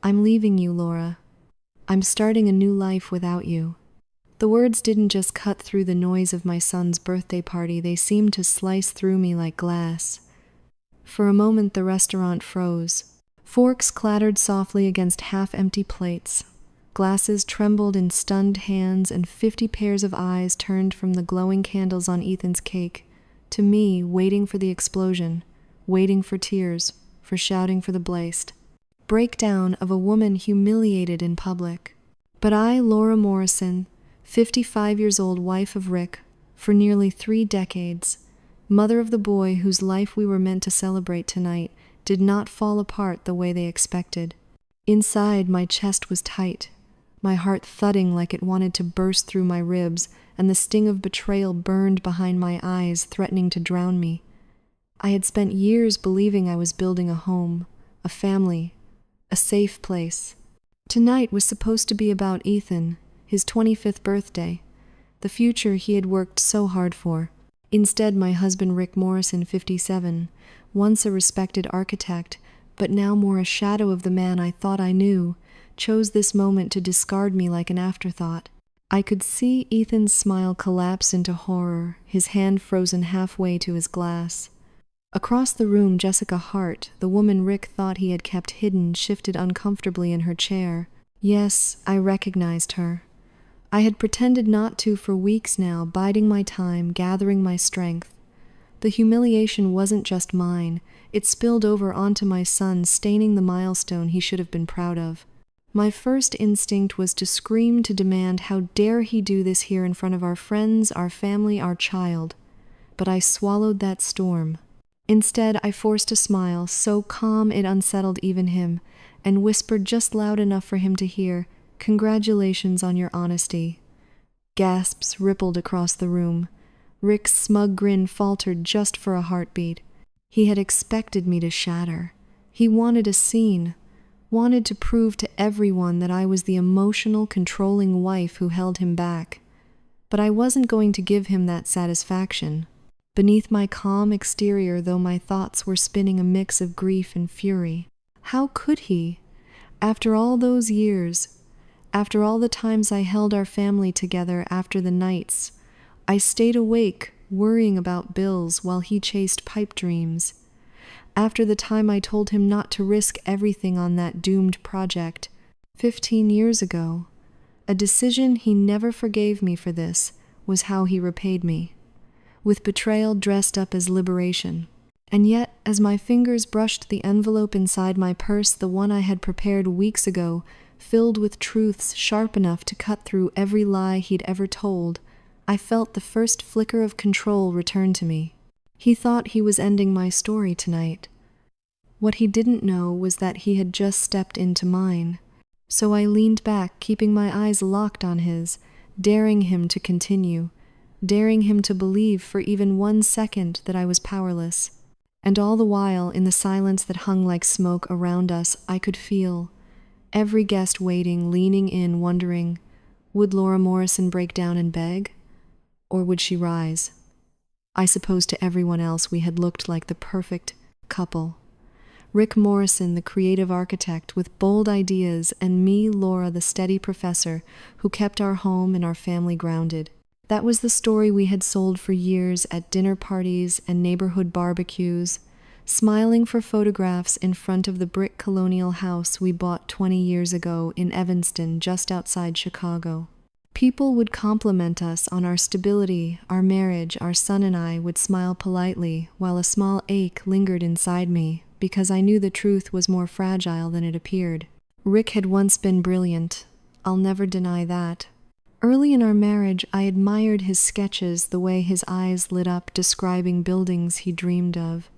I'm leaving you, Laura. I'm starting a new life without you." The words didn't just cut through the noise of my son's birthday party, they seemed to slice through me like glass. For a moment the restaurant froze. Forks clattered softly against half-empty plates. Glasses trembled in stunned hands, and 50 pairs of eyes turned from the glowing candles on Ethan's cake to me, waiting for the explosion, waiting for tears, for shouting for the blast. Breakdown of a woman humiliated in public. But I, Laura Morrison, 55 years old, wife of Rick, for nearly 3 decades, mother of the boy whose life we were meant to celebrate tonight, did not fall apart the way they expected. Inside, my chest was tight, my heart thudding like it wanted to burst through my ribs, and the sting of betrayal burned behind my eyes, threatening to drown me. I had spent years believing I was building a home, a family, a safe place. Tonight was supposed to be about Ethan, his 25th birthday, the future he had worked so hard for. Instead, my husband Rick Morrison, 57, once a respected architect, but now more a shadow of the man I thought I knew, chose this moment to discard me like an afterthought. I could see Ethan's smile collapse into horror, his hand frozen halfway to his glass. Across the room, Jessica Hart, the woman Rick thought he had kept hidden, shifted uncomfortably in her chair. Yes, I recognized her. I had pretended not to for weeks now, biding my time, gathering my strength. The humiliation wasn't just mine. It spilled over onto my son, staining the milestone he should have been proud of. My first instinct was to scream, to demand, how dare he do this here in front of our friends, our family, our child. But I swallowed that storm. Instead, I forced a smile, so calm it unsettled even him, and whispered just loud enough for him to hear, "Congratulations on your honesty." Gasps rippled across the room. Rick's smug grin faltered just for a heartbeat. He had expected me to shatter. He wanted a scene, wanted to prove to everyone that I was the emotional, controlling wife who held him back. But I wasn't going to give him that satisfaction. Beneath my calm exterior, though, my thoughts were spinning a mix of grief and fury. How could he? After all those years, after all the times I held our family together, after the nights I stayed awake, worrying about bills while he chased pipe dreams. After the time I told him not to risk everything on that doomed project 15 years ago, a decision he never forgave me for. This was how he repaid me, with betrayal dressed up as liberation. And yet, as my fingers brushed the envelope inside my purse, the one I had prepared weeks ago, filled with truths sharp enough to cut through every lie he'd ever told, I felt the first flicker of control return to me. He thought he was ending my story tonight. What he didn't know was that he had just stepped into mine. So I leaned back, keeping my eyes locked on his, daring him to continue, daring him to believe for even 1 second that I was powerless. And all the while, in the silence that hung like smoke around us, I could feel every guest waiting, leaning in, wondering, would Laura Morrison break down and beg? Or would she rise? I suppose to everyone else we had looked like the perfect couple. Rick Morrison, the creative architect with bold ideas, and me, Laura, the steady professor who kept our home and our family grounded. That was the story we had sold for years at dinner parties and neighborhood barbecues, smiling for photographs in front of the brick colonial house we bought 20 years ago in Evanston, just outside Chicago. People would compliment us on our stability, our marriage. Our son and I would smile politely, while a small ache lingered inside me, because I knew the truth was more fragile than it appeared. Rick had once been brilliant. I'll never deny that. Early in our marriage, I admired his sketches, the way his eyes lit up describing buildings he dreamed of,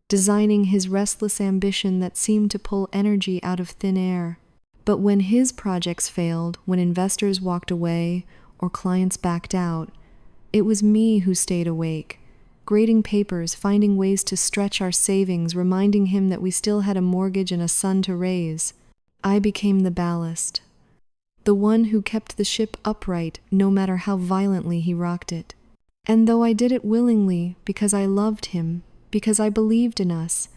designing his restless ambition that seemed to pull energy out of thin air. But when his projects failed, when investors walked away or clients backed out, it was me who stayed awake, grading papers, finding ways to stretch our savings, reminding him that we still had a mortgage and a son to raise. I became the ballast, the one who kept the ship upright no matter how violently he rocked it. And though I did it willingly, because I loved him, because I believed in us,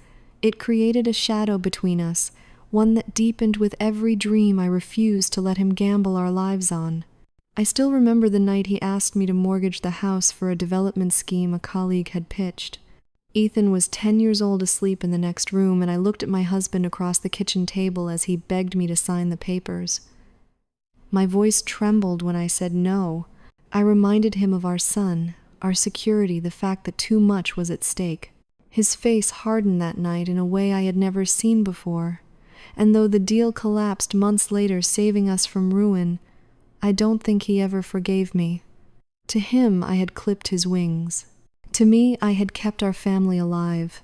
it created a shadow between us, one that deepened with every dream I refused to let him gamble our lives on. I still remember the night he asked me to mortgage the house for a development scheme a colleague had pitched. Ethan was 10 years old asleep in the next room, and I looked at my husband across the kitchen table as he begged me to sign the papers. My voice trembled when I said no. I reminded him of our son, our security, the fact that too much was at stake. His face hardened that night in a way I had never seen before, and though the deal collapsed months later, saving us from ruin, I don't think he ever forgave me. To him, I had clipped his wings. To me, I had kept our family alive.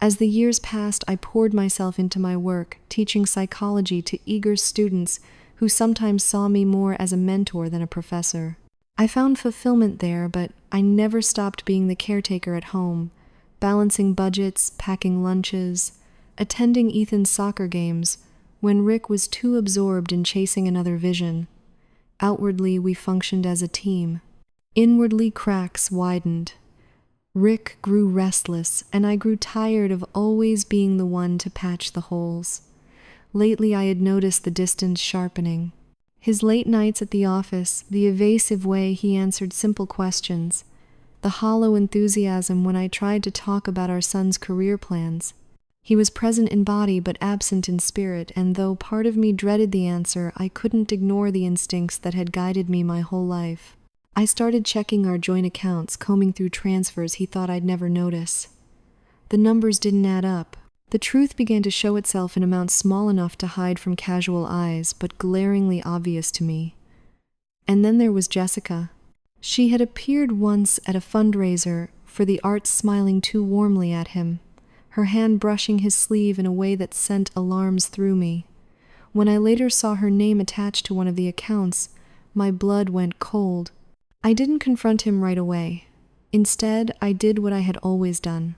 As the years passed, I poured myself into my work, teaching psychology to eager students who sometimes saw me more as a mentor than a professor. I found fulfillment there, but I never stopped being the caretaker at home, balancing budgets, packing lunches, attending Ethan's soccer games when Rick was too absorbed in chasing another vision. Outwardly, we functioned as a team. Inwardly, cracks widened. Rick grew restless, and I grew tired of always being the one to patch the holes. Lately, I had noticed the distance sharpening. His late nights at the office, the evasive way he answered simple questions, the hollow enthusiasm when I tried to talk about our son's career plans. He was present in body but absent in spirit, and though part of me dreaded the answer, I couldn't ignore the instincts that had guided me my whole life. I started checking our joint accounts, combing through transfers he thought I'd never notice. The numbers didn't add up. The truth began to show itself in amounts small enough to hide from casual eyes, but glaringly obvious to me. And then there was Jessica. She had appeared once at a fundraiser for the arts, smiling too warmly at him, her hand brushing his sleeve in a way that sent alarms through me. When I later saw her name attached to one of the accounts, my blood went cold. I didn't confront him right away. Instead, I did what I had always done.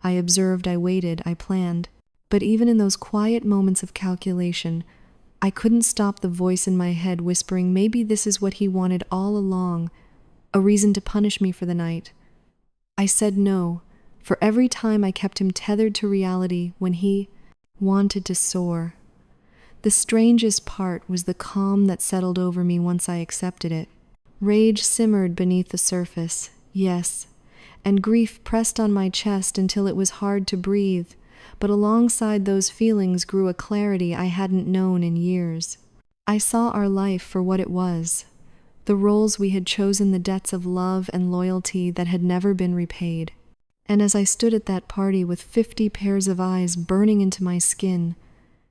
I observed, I waited, I planned. But even in those quiet moments of calculation, I couldn't stop the voice in my head whispering, maybe this is what he wanted all along, a reason to punish me for the night. I said no, for every time I kept him tethered to reality when he wanted to soar. The strangest part was the calm that settled over me once I accepted it. Rage simmered beneath the surface, yes, and grief pressed on my chest until it was hard to breathe, but alongside those feelings grew a clarity I hadn't known in years. I saw our life for what it was, the roles we had chosen, the debts of love and loyalty that had never been repaid. And as I stood at that party with 50 pairs of eyes burning into my skin,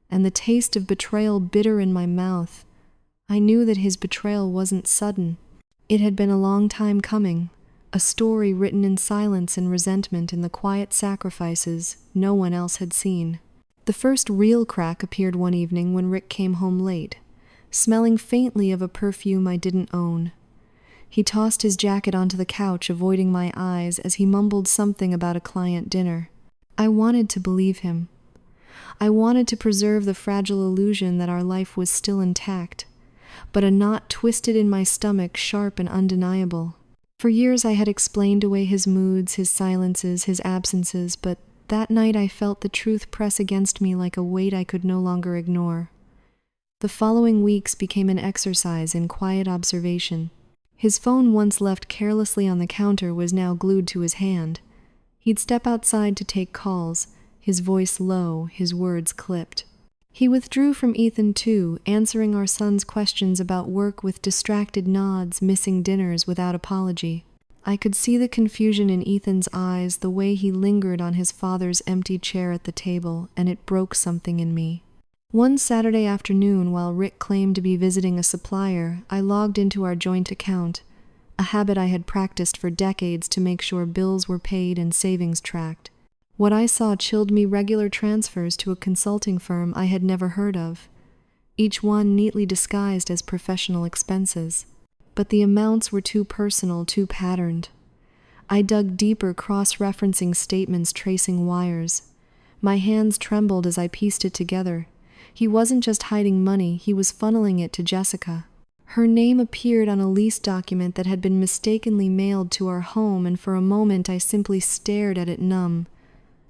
and the taste of betrayal bitter in my mouth, I knew that his betrayal wasn't sudden. It had been a long time coming, a story written in silence and resentment in the quiet sacrifices no one else had seen. The first real crack appeared one evening when Rick came home late, smelling faintly of a perfume I didn't own. He tossed his jacket onto the couch, avoiding my eyes as he mumbled something about a client dinner. I wanted to believe him. I wanted to preserve the fragile illusion that our life was still intact, but a knot twisted in my stomach, sharp and undeniable. For years I had explained away his moods, his silences, his absences, but that night I felt the truth press against me like a weight I could no longer ignore. The following weeks became an exercise in quiet observation. His phone, once left carelessly on the counter, was now glued to his hand. He'd step outside to take calls, his voice low, his words clipped. He withdrew from Ethan too, answering our son's questions about work with distracted nods, missing dinners without apology. I could see the confusion in Ethan's eyes, the way he lingered on his father's empty chair at the table, and it broke something in me. One Saturday afternoon, while Rick claimed to be visiting a supplier, I logged into our joint account, a habit I had practiced for decades to make sure bills were paid and savings tracked. What I saw chilled me: regular transfers to a consulting firm I had never heard of, each one neatly disguised as professional expenses. But the amounts were too personal, too patterned. I dug deeper, cross-referencing statements, tracing wires. My hands trembled as I pieced it together. He wasn't just hiding money, he was funneling it to Jessica. Her name appeared on a lease document that had been mistakenly mailed to our home, and for a moment I simply stared at it, numb.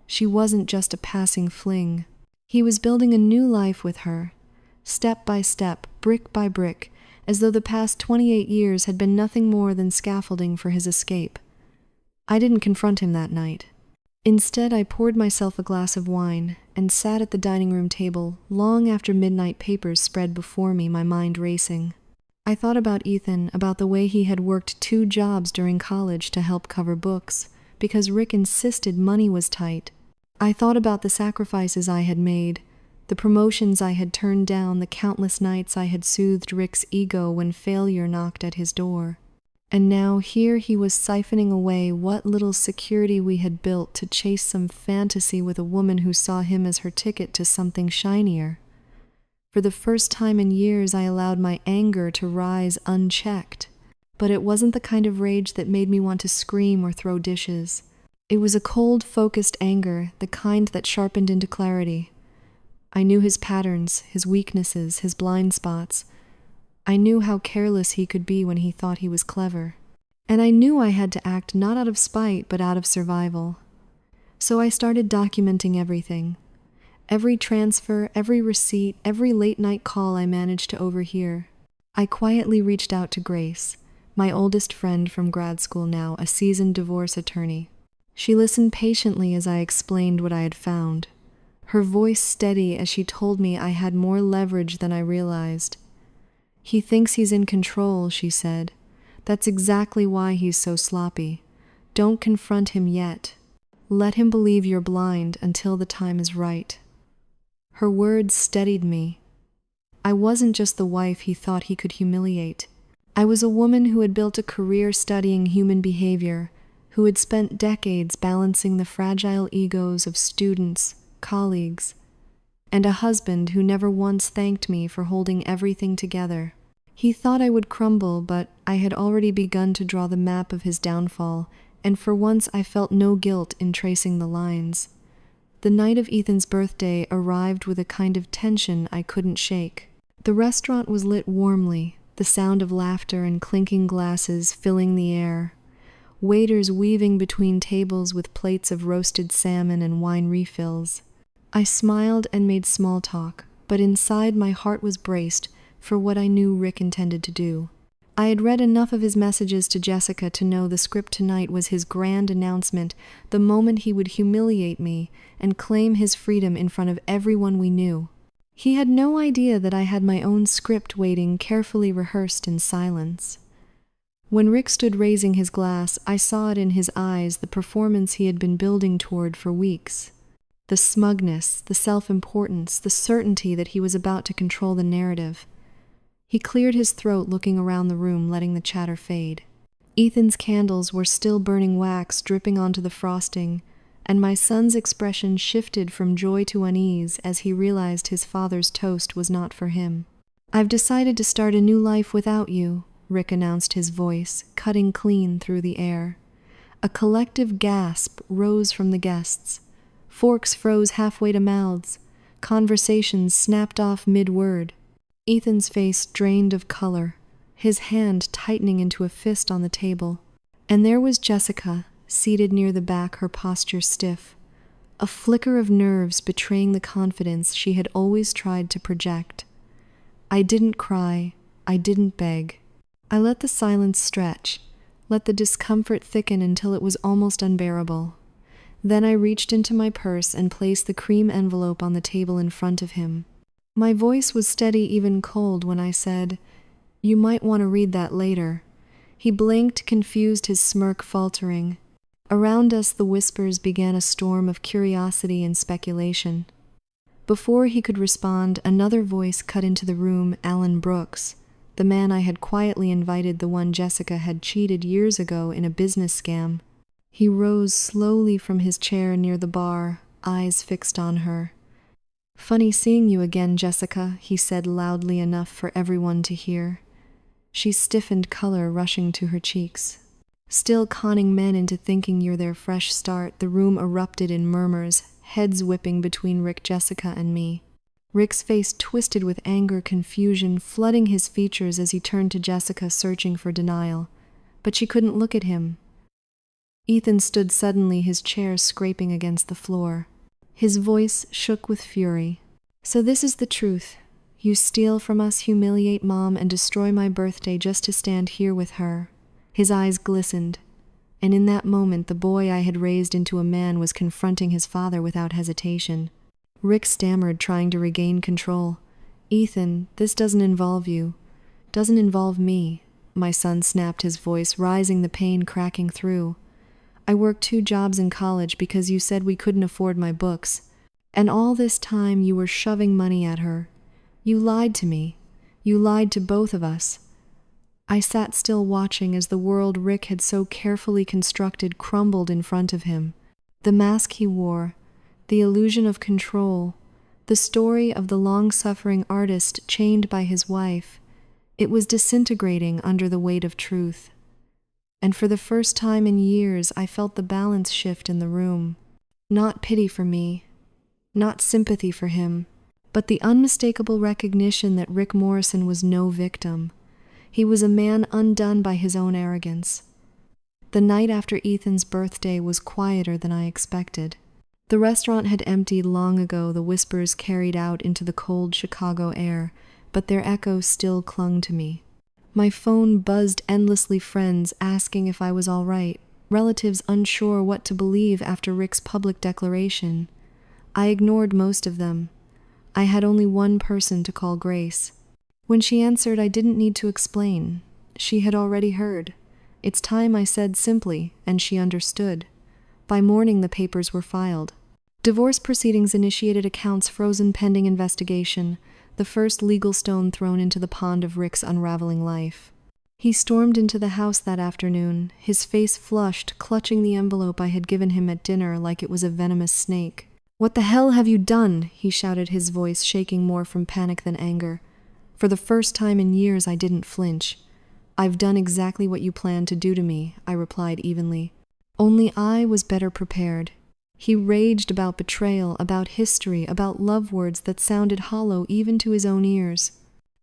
She wasn't just a passing fling. He was building a new life with her, step by step, brick by brick, as though the past 28 years had been nothing more than scaffolding for his escape. I didn't confront him that night. Instead, I poured myself a glass of wine and sat at the dining room table long after midnight papers spread before me, my mind racing. I thought about Ethan, about the way he had worked 2 jobs during college to help cover books, because Rick insisted money was tight. I thought about the sacrifices I had made, the promotions I had turned down, the countless nights I had soothed Rick's ego when failure knocked at his door. And now here he was siphoning away what little security we had built to chase some fantasy with a woman who saw him as her ticket to something shinier. For the first time in years, I allowed my anger to rise unchecked. But it wasn't the kind of rage that made me want to scream or throw dishes. It was a cold, focused anger, the kind that sharpened into clarity. I knew his patterns, his weaknesses, his blind spots. I knew how careless he could be when he thought he was clever. And I knew I had to act not out of spite, but out of survival. So I started documenting everything. Every transfer, every receipt, every late-night call I managed to overhear. I quietly reached out to Grace, my oldest friend from grad school now, a seasoned divorce attorney. She listened patiently as I explained what I had found, her voice steady as she told me I had more leverage than I realized. "He thinks he's in control," she said. "That's exactly why he's so sloppy. Don't confront him yet. Let him believe you're blind until the time is right." Her words steadied me. I wasn't just the wife he thought he could humiliate. I was a woman who had built a career studying human behavior, who had spent decades balancing the fragile egos of students, colleagues, and a husband who never once thanked me for holding everything together. He thought I would crumble, but I had already begun to draw the map of his downfall, and for once I felt no guilt in tracing the lines. The night of Ethan's birthday arrived with a kind of tension I couldn't shake. The restaurant was lit warmly, the sound of laughter and clinking glasses filling the air. Waiters weaving between tables with plates of roasted salmon and wine refills. I smiled and made small talk, but inside my heart was braced for what I knew Rick intended to do. I had read enough of his messages to Jessica to know the script tonight was his grand announcement, the moment he would humiliate me and claim his freedom in front of everyone we knew. He had no idea that I had my own script waiting, carefully rehearsed in silence. When Rick stood raising his glass, I saw it in his eyes, the performance he had been building toward for weeks. The smugness, the self-importance, the certainty that he was about to control the narrative. He cleared his throat, looking around the room, letting the chatter fade. Ethan's candles were still burning wax dripping onto the frosting, and my son's expression shifted from joy to unease as he realized his father's toast was not for him. "I've decided to start a new life without you," Rick announced, his voice cutting clean through the air. A collective gasp rose from the guests. Forks froze halfway to mouths. Conversations snapped off mid-word. Ethan's face drained of color, his hand tightening into a fist on the table. And there was Jessica, seated near the back, her posture stiff, a flicker of nerves betraying the confidence she had always tried to project. I didn't cry, I didn't beg. I let the silence stretch, let the discomfort thicken until it was almost unbearable. Then I reached into my purse and placed the cream envelope on the table in front of him. My voice was steady, even cold, when I said, "You might want to read that later." He blinked, confused, his smirk faltering. Around us, the whispers began a storm of curiosity and speculation. Before he could respond, another voice cut into the room, Alan Brooks, the man I had quietly invited, the one Jessica had cheated years ago in a business scam. He rose slowly from his chair near the bar, eyes fixed on her. "Funny seeing you again, Jessica," he said loudly enough for everyone to hear. She stiffened, color rushing to her cheeks. "Still conning men into thinking you're their fresh start." The room erupted in murmurs, heads whipping between Rick, Jessica, and me. Rick's face twisted with anger, confusion, flooding his features as he turned to Jessica, searching for denial. But she couldn't look at him. Ethan stood suddenly, his chair scraping against the floor. His voice shook with fury. "So this is the truth. You steal from us, humiliate Mom, and destroy my birthday just to stand here with her." His eyes glistened, and in that moment the boy I had raised into a man was confronting his father without hesitation. Rick stammered, trying to regain control. "Ethan, this doesn't involve you. Doesn't involve me," my son snapped, his voice rising, the pain cracking through. "I worked 2 jobs in college because you said we couldn't afford my books. And all this time you were shoving money at her. You lied to me. You lied to both of us." I sat still, watching as the world Rick had so carefully constructed crumbled in front of him. The mask he wore, the illusion of control, the story of the long-suffering artist chained by his wife. It was disintegrating under the weight of truth. And for the first time in years, I felt the balance shift in the room. Not pity for me, not sympathy for him, but the unmistakable recognition that Rick Morrison was no victim. He was a man undone by his own arrogance. The night after Ethan's birthday was quieter than I expected. The restaurant had emptied long ago, the whispers carried out into the cold Chicago air, but their echo still clung to me. My phone buzzed endlessly, friends asking if I was all right, relatives unsure what to believe after Rick's public declaration. I ignored most of them. I had only one person to call, Grace. When she answered, I didn't need to explain. She had already heard. "It's time," I said simply, and she understood. By morning, the papers were filed. Divorce proceedings initiated, accounts frozen pending investigation, the first legal stone thrown into the pond of Rick's unraveling life. He stormed into the house that afternoon, his face flushed, clutching the envelope I had given him at dinner like it was a venomous snake. "What the hell have you done?" he shouted, his voice shaking more from panic than anger. For the first time in years, I didn't flinch. "I've done exactly what you planned to do to me," I replied evenly. Only I was better prepared. He raged about betrayal, about history, about love words that sounded hollow even to his own ears.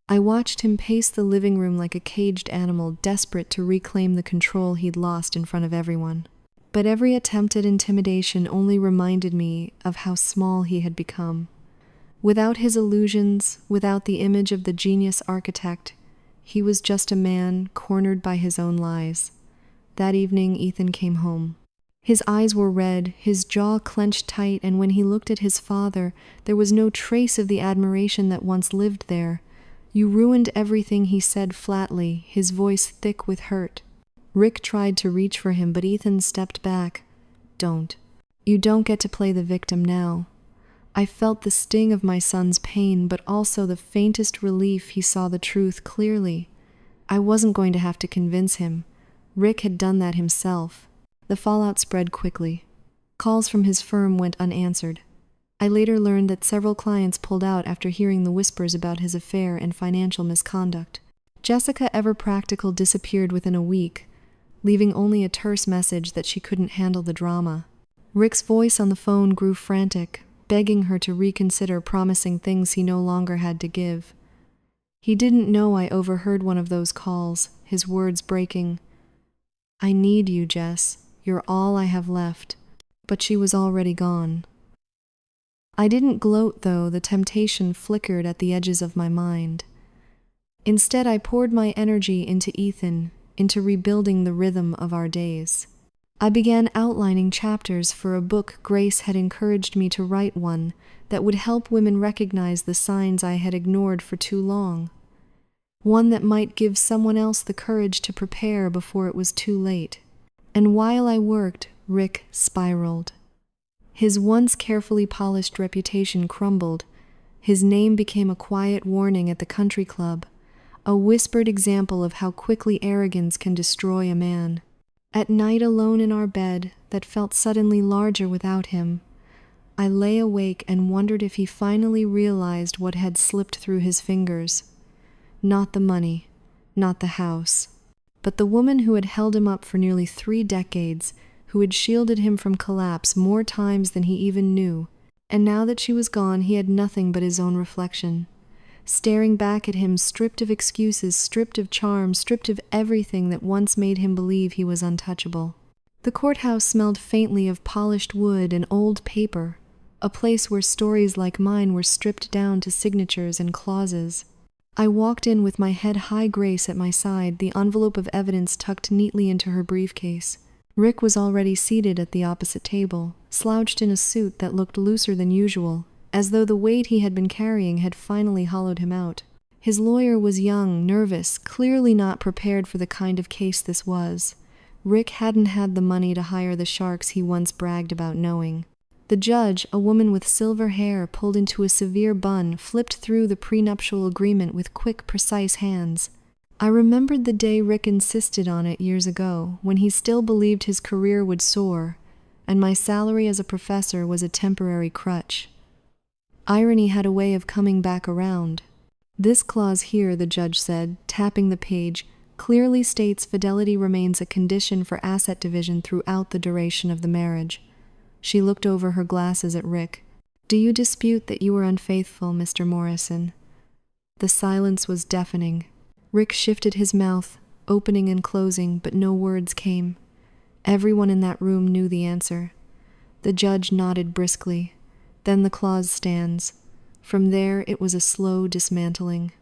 I watched him pace the living room like a caged animal, desperate to reclaim the control he'd lost in front of everyone. But every attempt at intimidation only reminded me of how small he had become. Without his illusions, without the image of the genius architect, he was just a man cornered by his own lies. That evening, Ethan came home. His eyes were red, his jaw clenched tight, and when he looked at his father, there was no trace of the admiration that once lived there. "You ruined everything," he said flatly, his voice thick with hurt. Rick tried to reach for him, but Ethan stepped back. "Don't. You don't get to play the victim now." I felt the sting of my son's pain, but also the faintest relief he saw the truth clearly. I wasn't going to have to convince him. Rick had done that himself. The fallout spread quickly. Calls from his firm went unanswered. I later learned that several clients pulled out after hearing the whispers about his affair and financial misconduct. Jessica, ever practical, disappeared within a week, leaving only a terse message that she couldn't handle the drama. Rick's voice on the phone grew frantic, begging her to reconsider, promising things he no longer had to give. He didn't know I overheard one of those calls, his words breaking. "I need you, Jess. You're all I have left." But she was already gone. I didn't gloat, though. The temptation flickered at the edges of my mind. Instead, I poured my energy into Ethan, into rebuilding the rhythm of our days. I began outlining chapters for a book Grace had encouraged me to write, one that would help women recognize the signs I had ignored for too long. One that might give someone else the courage to prepare before it was too late. And while I worked, Rick spiraled. His once carefully polished reputation crumbled. His name became a quiet warning at the country club, a whispered example of how quickly arrogance can destroy a man. At night, alone in our bed that felt suddenly larger without him, I lay awake and wondered if he finally realized what had slipped through his fingers. Not the money, not the house, but the woman who had held him up for nearly 3 decades, who had shielded him from collapse more times than he even knew. And now that she was gone, he had nothing but his own reflection, staring back at him, stripped of excuses, stripped of charm, stripped of everything that once made him believe he was untouchable. The courthouse smelled faintly of polished wood and old paper, a place where stories like mine were stripped down to signatures and clauses. I walked in with my head high, Grace at my side, the envelope of evidence tucked neatly into her briefcase. Rick was already seated at the opposite table, slouched in a suit that looked looser than usual, as though the weight he had been carrying had finally hollowed him out. His lawyer was young, nervous, clearly not prepared for the kind of case this was. Rick hadn't had the money to hire the sharks he once bragged about knowing. The judge, a woman with silver hair pulled into a severe bun, flipped through the prenuptial agreement with quick, precise hands. I remembered the day Rick insisted on it years ago, when he still believed his career would soar, and my salary as a professor was a temporary crutch. Irony had a way of coming back around. This clause here, the judge said, tapping the page, clearly states fidelity remains a condition for asset division throughout the duration of the marriage. She looked over her glasses at Rick. "Do you dispute that you were unfaithful, Mr. Morrison?" The silence was deafening. Rick shifted his mouth, opening and closing, but no words came. Everyone in that room knew the answer. The judge nodded briskly. Then the clause stands. From there, it was a slow dismantling.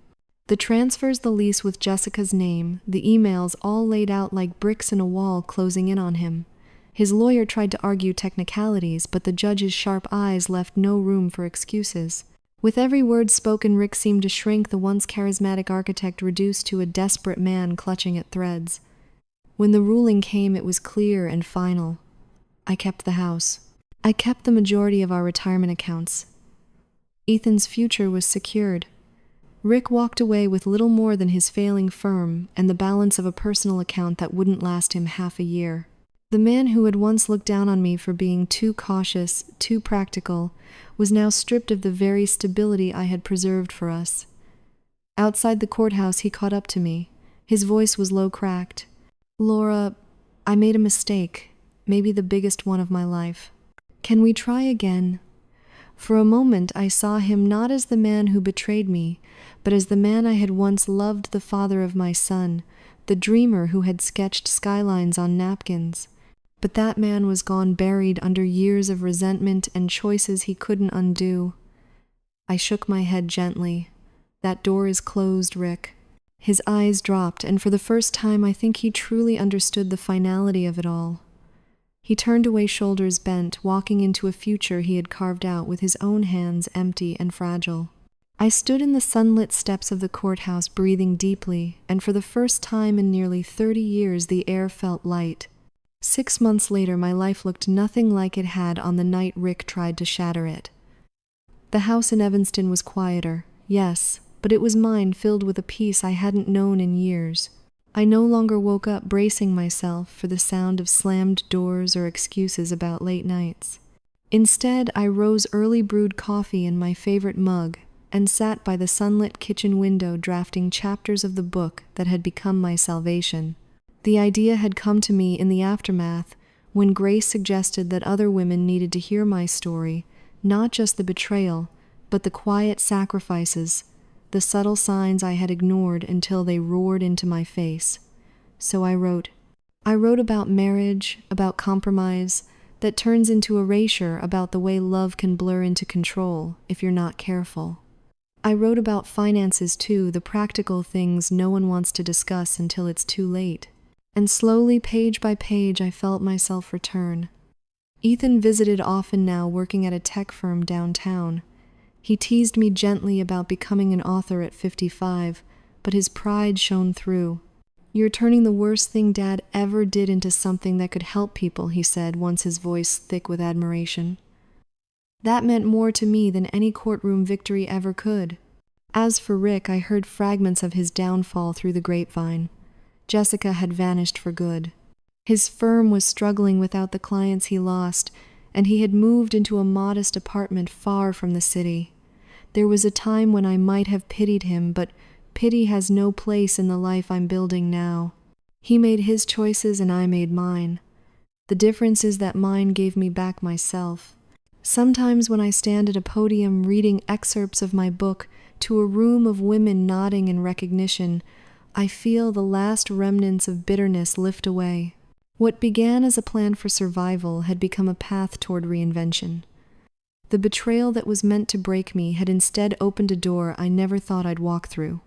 The transfers, the lease with Jessica's name, the emails all laid out like bricks in a wall closing in on him. His lawyer tried to argue technicalities, but the judge's sharp eyes left no room for excuses. With every word spoken, Rick seemed to shrink, the once charismatic architect reduced to a desperate man clutching at threads. When the ruling came, it was clear and final. I kept the house. I kept the majority of our retirement accounts. Ethan's future was secured. Rick walked away with little more than his failing firm and the balance of a personal account that wouldn't last him half a year. The man who had once looked down on me for being too cautious, too practical, was now stripped of the very stability I had preserved for us. Outside the courthouse, he caught up to me. His voice was low, cracked. "Laura, I made a mistake, maybe the biggest one of my life. Can we try again?" For a moment, I saw him not as the man who betrayed me, but as the man I had once loved, the father of my son, the dreamer who had sketched skylines on napkins. But that man was gone, buried under years of resentment and choices he couldn't undo. I shook my head gently. "That door is closed, Rick." His eyes dropped, and for the first time I think he truly understood the finality of it all. He turned away, shoulders bent, walking into a future he had carved out with his own hands, empty and fragile. I stood in the sunlit steps of the courthouse, breathing deeply, and for the first time in nearly 30 years the air felt light. 6 months later, my life looked nothing like it had on the night Rick tried to shatter it. The house in Evanston was quieter, yes, but it was mine, filled with a peace I hadn't known in years. I no longer woke up bracing myself for the sound of slammed doors or excuses about late nights. Instead, I rose early, brewed coffee in my favorite mug, and sat by the sunlit kitchen window drafting chapters of the book that had become my salvation. The idea had come to me in the aftermath, when Grace suggested that other women needed to hear my story, not just the betrayal, but the quiet sacrifices, the subtle signs I had ignored until they roared into my face. So I wrote. I wrote about marriage, about compromise, that turns into erasure, about the way love can blur into control if you're not careful. I wrote about finances too, the practical things no one wants to discuss until it's too late. And slowly, page by page, I felt myself return. Ethan visited often now, working at a tech firm downtown. He teased me gently about becoming an author at 55, but his pride shone through. "You're turning the worst thing Dad ever did into something that could help people," he said, once his voice thick with admiration. That meant more to me than any courtroom victory ever could. As for Rick, I heard fragments of his downfall through the grapevine. Jessica had vanished for good. His firm was struggling without the clients he lost, and he had moved into a modest apartment far from the city. There was a time when I might have pitied him, but pity has no place in the life I'm building now. He made his choices and I made mine. The difference is that mine gave me back myself. Sometimes when I stand at a podium reading excerpts of my book to a room of women nodding in recognition, I feel the last remnants of bitterness lift away. What began as a plan for survival had become a path toward reinvention. The betrayal that was meant to break me had instead opened a door I never thought I'd walk through.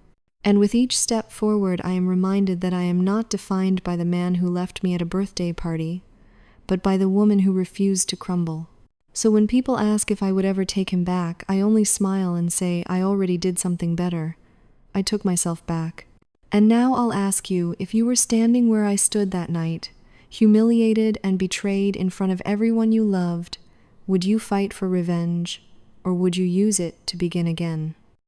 And with each step forward, I am reminded that I am not defined by the man who left me at a birthday party, but by the woman who refused to crumble. So when people ask if I would ever take him back, I only smile and say I already did something better. I took myself back. And now I'll ask you, if you were standing where I stood that night, humiliated and betrayed in front of everyone you loved, would you fight for revenge, or would you use it to begin again?